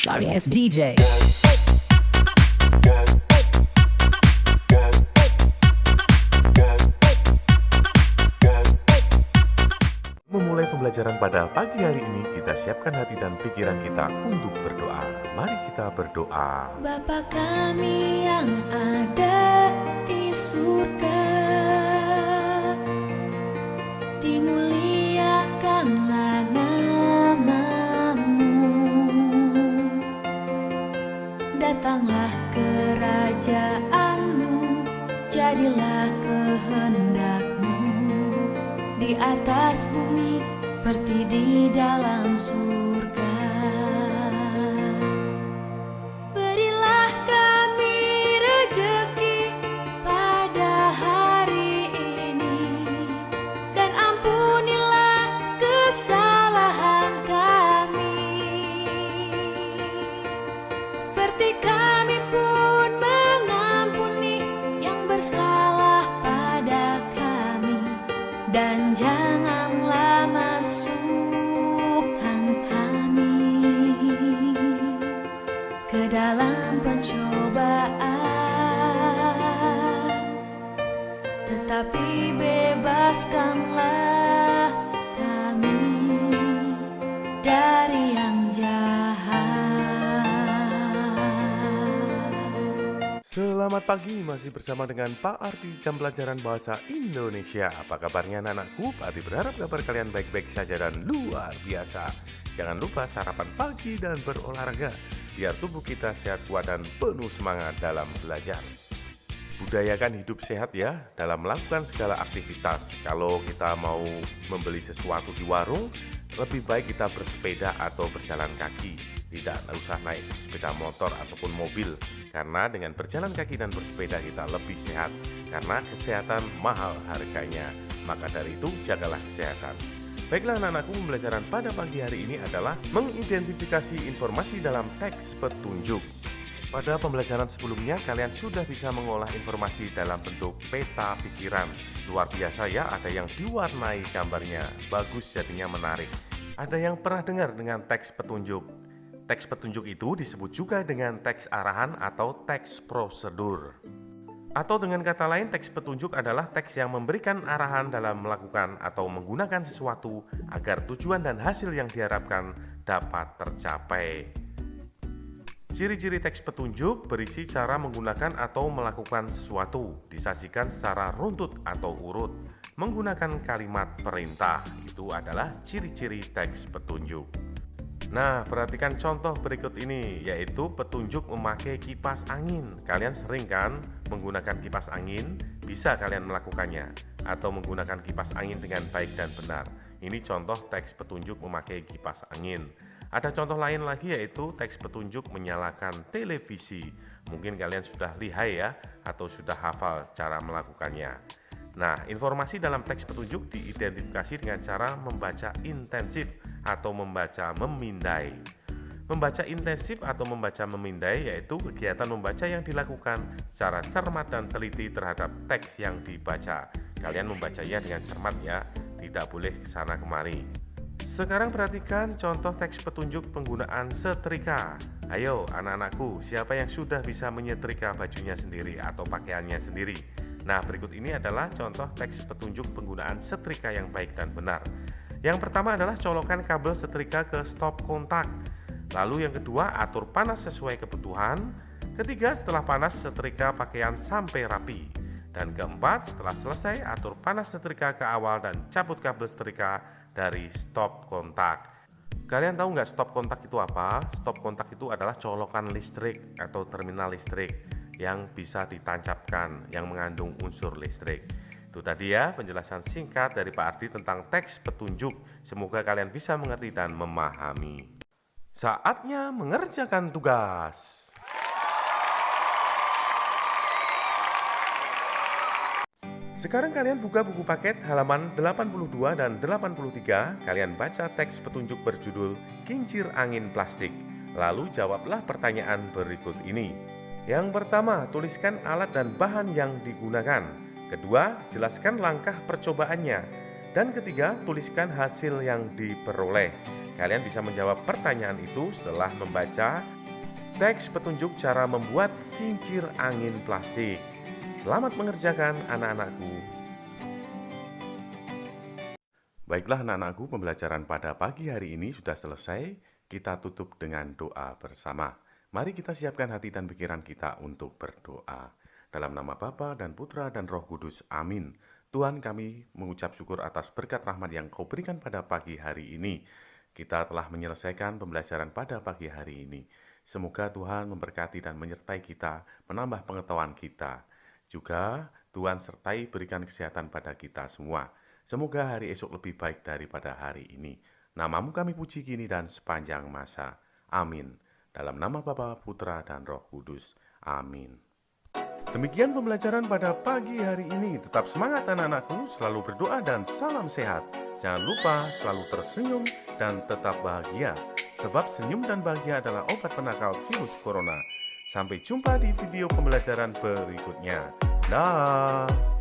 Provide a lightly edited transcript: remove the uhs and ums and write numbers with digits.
Sorry ass DJ. Memulai pembelajaran pada pagi hari ini, kita siapkan hati dan pikiran kita untuk berdoa. Mari kita berdoa. Bapa kami yang ada di surga, dimuliakanlah nama-Mu. Datanglah kerajaan-Mu, jadilah kehendak-Mu di atas bumi seperti di dalam surga. Berilah kami rejeki pada hari ini, dan ampunilah kesalahan kami, seperti kami pun mengampuni yang bersalah pada kami. Dan janganlah masukkan kami ke dalam pencobaan, tetapi bebaskanlah kami dari yang jahat. Selamat pagi, masih bersama dengan Pak Ardi jam pelajaran bahasa Indonesia. Apa kabarnya anak-anakku? Pak Ardi berharap kabar kalian baik-baik saja dan luar biasa. Jangan lupa sarapan pagi dan berolahraga, biar tubuh kita sehat, kuat, dan penuh semangat dalam belajar. Budayakan hidup sehat ya, dalam melakukan segala aktivitas. Kalau kita mau membeli sesuatu di warung, lebih baik kita bersepeda atau berjalan kaki. Tidak usah naik sepeda motor ataupun mobil, karena dengan berjalan kaki dan bersepeda kita lebih sehat, karena kesehatan mahal harganya. Maka dari itu jagalah kesehatan. Baiklah anak-anakku, pembelajaran pada pagi hari ini adalah mengidentifikasi informasi dalam teks petunjuk. Pada pembelajaran sebelumnya kalian sudah bisa mengolah informasi dalam bentuk peta pikiran. Luar biasa ya, ada yang diwarnai gambarnya, bagus jadinya menarik. Ada yang pernah dengar dengan teks petunjuk. Teks petunjuk itu disebut juga dengan teks arahan atau teks prosedur. Atau dengan kata lain, teks petunjuk adalah teks yang memberikan arahan dalam melakukan atau menggunakan sesuatu agar tujuan dan hasil yang diharapkan dapat tercapai. Ciri-ciri teks petunjuk berisi cara menggunakan atau melakukan sesuatu, disajikan secara runtut atau urut, menggunakan kalimat perintah. Itu adalah ciri-ciri teks petunjuk. Nah, perhatikan contoh berikut ini, yaitu petunjuk memakai kipas angin. Kalian sering kan menggunakan kipas angin? Bisa kalian melakukannya atau menggunakan kipas angin dengan baik dan benar. Ini contoh teks petunjuk memakai kipas angin. Ada contoh lain lagi, yaitu teks petunjuk menyalakan televisi. Mungkin kalian sudah lihai ya, atau sudah hafal cara melakukannya. Nah, informasi dalam teks petunjuk diidentifikasi dengan cara membaca intensif atau membaca memindai. Membaca intensif atau membaca memindai yaitu kegiatan membaca yang dilakukan secara cermat dan teliti terhadap teks yang dibaca. Kalian membacanya dengan cermat ya, tidak boleh kesana kemari. Sekarang perhatikan contoh teks petunjuk penggunaan setrika. Ayo anak-anakku, siapa yang sudah bisa menyetrika bajunya sendiri atau pakaiannya sendiri? Nah, berikut ini adalah contoh teks petunjuk penggunaan setrika yang baik dan benar. Yang pertama adalah colokan kabel setrika ke stop kontak. Lalu yang kedua, atur panas sesuai kebutuhan. Ketiga, setelah panas setrika pakaian sampai rapi. Dan keempat, setelah selesai atur panas setrika ke awal dan cabut kabel setrika dari stop kontak. Kalian tahu nggak stop kontak itu apa? Stop kontak itu adalah colokan listrik atau terminal listrik yang bisa ditancapkan, yang mengandung unsur listrik. Itu tadi ya penjelasan singkat dari Pak Ardi tentang teks petunjuk. Semoga kalian bisa mengerti dan memahami. Saatnya mengerjakan tugas. Sekarang kalian buka buku paket halaman 82 dan 83. Kalian baca teks petunjuk berjudul Kincir Angin Plastik. Lalu jawablah pertanyaan berikut ini. Yang pertama, tuliskan alat dan bahan yang digunakan. Kedua, jelaskan langkah percobaannya. Dan ketiga, tuliskan hasil yang diperoleh. Kalian bisa menjawab pertanyaan itu setelah membaca teks petunjuk cara membuat kincir angin plastik. Selamat mengerjakan anak-anakku. Baiklah anak-anakku, pembelajaran pada pagi hari ini sudah selesai. Kita tutup dengan doa bersama. Mari kita siapkan hati dan pikiran kita untuk berdoa. Dalam nama Bapa dan Putra dan Roh Kudus, amin. Tuhan, kami mengucap syukur atas berkat rahmat yang Kau berikan pada pagi hari ini. Kita telah menyelesaikan pembelajaran pada pagi hari ini. Semoga Tuhan memberkati dan menyertai kita, menambah pengetahuan kita. Juga Tuhan sertai berikan kesehatan pada kita semua. Semoga hari esok lebih baik daripada hari ini. Namamu kami puji kini dan sepanjang masa. Amin. Dalam nama Bapa, Putra, dan Roh Kudus. Amin. Demikian pembelajaran pada pagi hari ini. Tetap semangat anak-anakku, selalu berdoa dan salam sehat. Jangan lupa selalu tersenyum dan tetap bahagia. Sebab senyum dan bahagia adalah obat penakal virus corona. Sampai jumpa di video pembelajaran berikutnya. Dah.